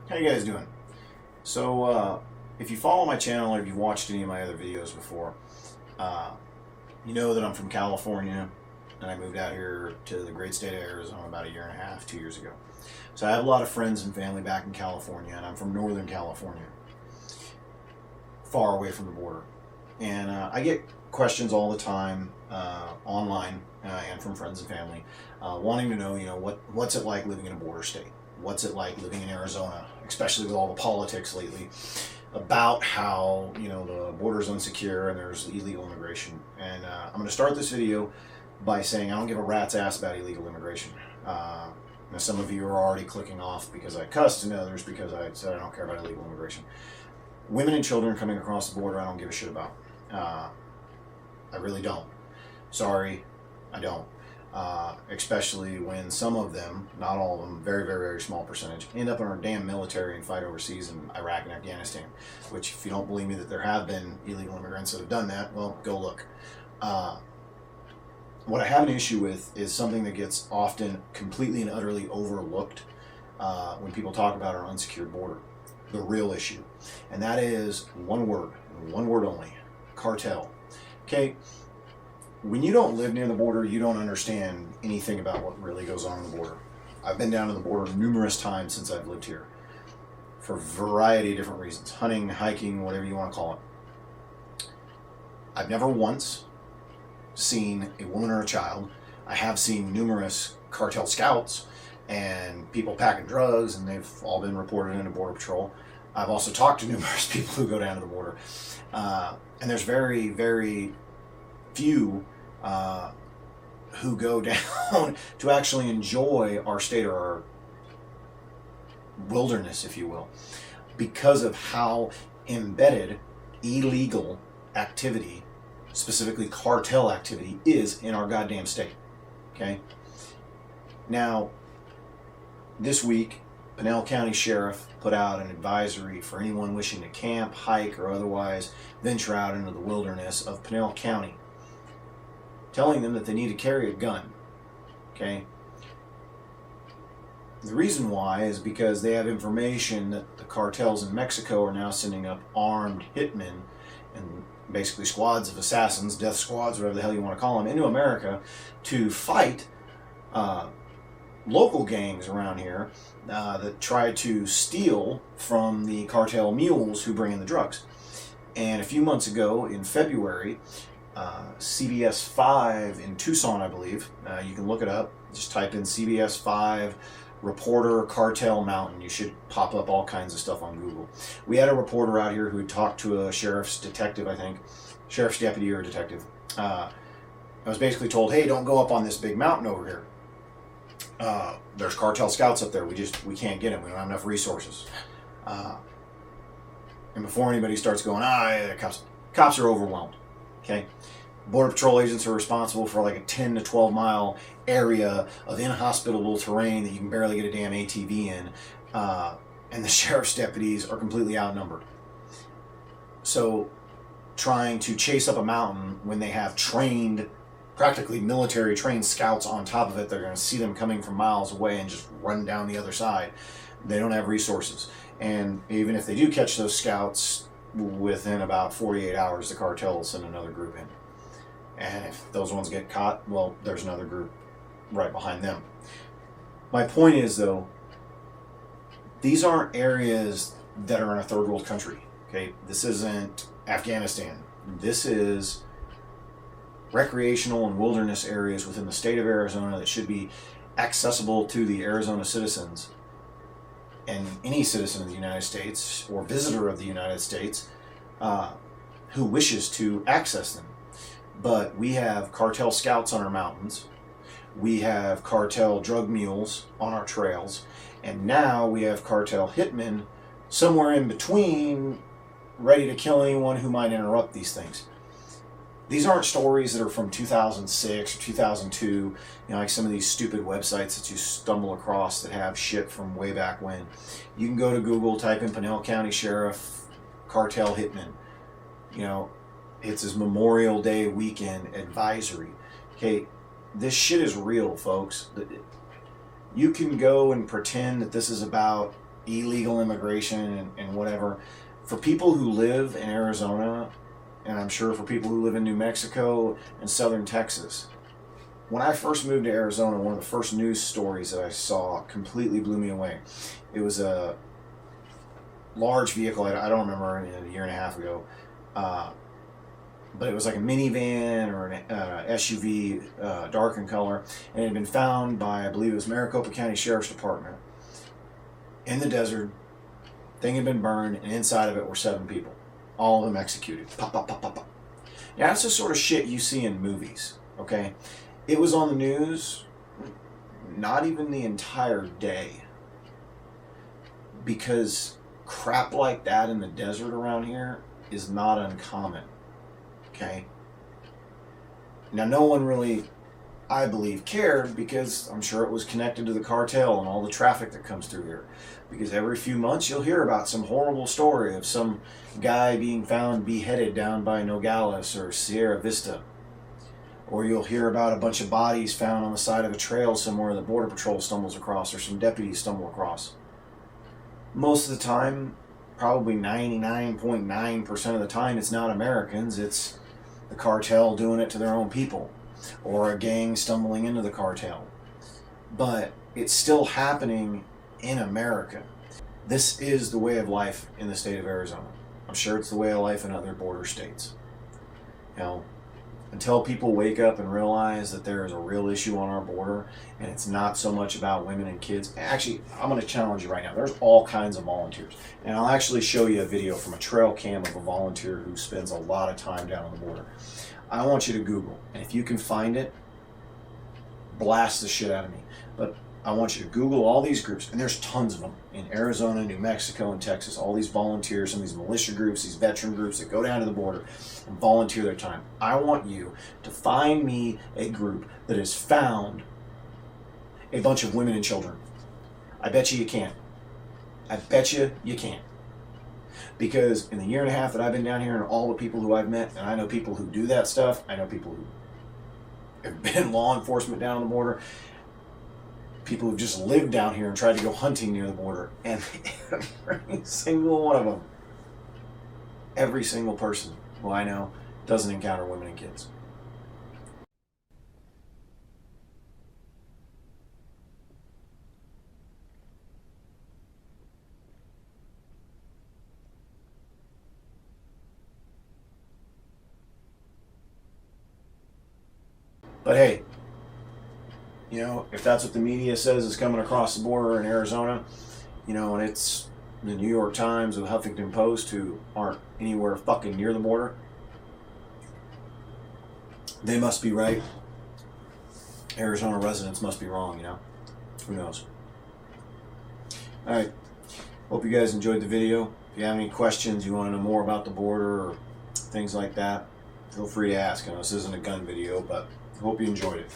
How you guys doing? So, if you follow my channel or if you've watched any of my other videos before, uh, you know that I'm from California and I moved out here to the great state of Arizona about a year and a half, 2 years ago. So I have a lot of friends and family back in California, and I'm from Northern California, far away from the border. And I get questions all the time online and from friends and family wanting to know, what's it like living in a border state? What's it like living in Arizona, especially with all the politics lately about how, the border is unsecure and there's illegal immigration. And I'm going to start this video by saying I don't give a rat's ass about illegal immigration. Now some of you are already clicking off because I cussed, and others because I said I don't care about illegal immigration. Women and children coming across the border, I don't give a shit about. I really don't. Sorry, I don't. Especially when some of them, not all of them, very, very, very small percentage, end up in our damn military and fight overseas in Iraq and Afghanistan. Which, if you don't believe me that there have been illegal immigrants that have done that, well, go look. What I have an issue with is something that gets often completely and utterly overlooked when people talk about our unsecured border. The real issue. And that is one word only: cartel. Okay? When you don't live near the border, you don't understand anything about what really goes on the border. I've been down to the border numerous times since I've lived here for a variety of different reasons. Hunting, hiking, whatever you want to call it. I've never once seen a woman or a child. I have seen numerous cartel scouts and people packing drugs, and they've all been reported into Border Patrol. I've also talked to numerous people who go down to the border. And there's very, very few who go down to actually enjoy our state or our wilderness, if you will, because of how embedded illegal activity, specifically cartel activity, is in our goddamn state. Okay? Now, this week, Pinal County Sheriff put out an advisory for anyone wishing to camp, hike, or otherwise venture out into the wilderness of Pinal County, telling them that they need to carry a gun. Okay? The reason why is because they have information that the cartels in Mexico are now sending up armed hitmen and basically squads of assassins, death squads, whatever the hell you want to call them, into America to fight local gangs around here that try to steal from the cartel mules who bring in the drugs. And a few months ago, in February, CBS 5 in Tucson, I believe, you can look it up, just type in CBS 5 reporter cartel mountain. You should pop up all kinds of stuff on Google. We had a reporter out here who had talked to a sheriff's detective, I think, sheriff's deputy or detective. I was basically told, hey, don't go up on this big mountain over here. There's cartel scouts up there. We can't get them. We don't have enough resources. And before anybody starts going, cops are overwhelmed. Okay, Border Patrol agents are responsible for like a 10 to 12 mile area of inhospitable terrain that you can barely get a damn ATV in, and the sheriff's deputies are completely outnumbered. So, trying to chase up a mountain when they have trained, practically military trained scouts on top of it, they're going to see them coming from miles away and just run down the other side. They don't have resources, and even if they do catch those scouts, within about 48 hours, the cartel will send another group in. And if those ones get caught, well, there's another group right behind them. My point is, though, these aren't areas that are in a third world country. Okay, this isn't Afghanistan. This is recreational and wilderness areas within the state of Arizona that should be accessible to the Arizona citizens and any citizen of the United States or visitor of the United States who wishes to access them. But we have cartel scouts on our mountains, we have cartel drug mules on our trails, and now we have cartel hitmen somewhere in between, ready to kill anyone who might interrupt these things. These aren't stories that are from 2006 or 2002, like some of these stupid websites that you stumble across that have shit from way back when. You can go to Google, type in Pinal County Sheriff, cartel hitman. It's his Memorial Day weekend advisory. Okay, this shit is real, folks. You can go and pretend that this is about illegal immigration and whatever. For people who live in Arizona, and I'm sure for people who live in New Mexico and southern Texas, when I first moved to Arizona, one of the first news stories that I saw completely blew me away. It was a large vehicle, I don't remember, a year and a half ago, but it was like a minivan or an SUV, dark in color, and it had been found by, I believe it was Maricopa County Sheriff's Department in the desert. Thing had been burned, and inside of it were 7 people, all of them executed. Pop, pop, pop, pop, pop. Now, that's the sort of shit you see in movies, okay? It was on the news not even the entire day, because crap like that in the desert around here is not uncommon, okay? Now, no one really, I believe, cared, because I'm sure it was connected to the cartel and all the traffic that comes through here. Because every few months you'll hear about some horrible story of some guy being found beheaded down by Nogales or Sierra Vista. Or you'll hear about a bunch of bodies found on the side of a trail somewhere the Border Patrol stumbles across or some deputies stumble across. Most of the time, probably 99.9% of the time, it's not Americans, it's the cartel doing it to their own people, or a gang stumbling into the cartel. But it's still happening in America. This is the way of life in the state of Arizona. I'm sure it's the way of life in other border states. You know, until people wake up and realize that there is a real issue on our border, and it's not so much about women and kids. Actually, I'm going to challenge you right now. There's all kinds of volunteers. And I'll actually show you a video from a trail cam of a volunteer who spends a lot of time down on the border. I want you to Google, and if you can find it, blast the shit out of me. But I want you to Google all these groups, and there's tons of them in Arizona, New Mexico, and Texas. All these volunteers and these militia groups, these veteran groups that go down to the border and volunteer their time. I want you to find me a group that has found a bunch of women and children. I bet you can't. I bet you can't. Because in the year and a half that I've been down here, and all the people who I've met, and I know people who do that stuff, I know people who have been law enforcement down on the border, people who've just lived down here and tried to go hunting near the border, and every single one of them, every single person who I know doesn't encounter women and kids. But hey, you know, if that's what the media says is coming across the border in Arizona, you know, and it's the New York Times or the Huffington Post, who aren't anywhere fucking near the border, they must be right. Arizona residents must be wrong, you know? Who knows? Alright, hope you guys enjoyed the video. If you have any questions, you want to know more about the border or things like that, feel free to ask. I know this isn't a gun video, but I hope you enjoyed it.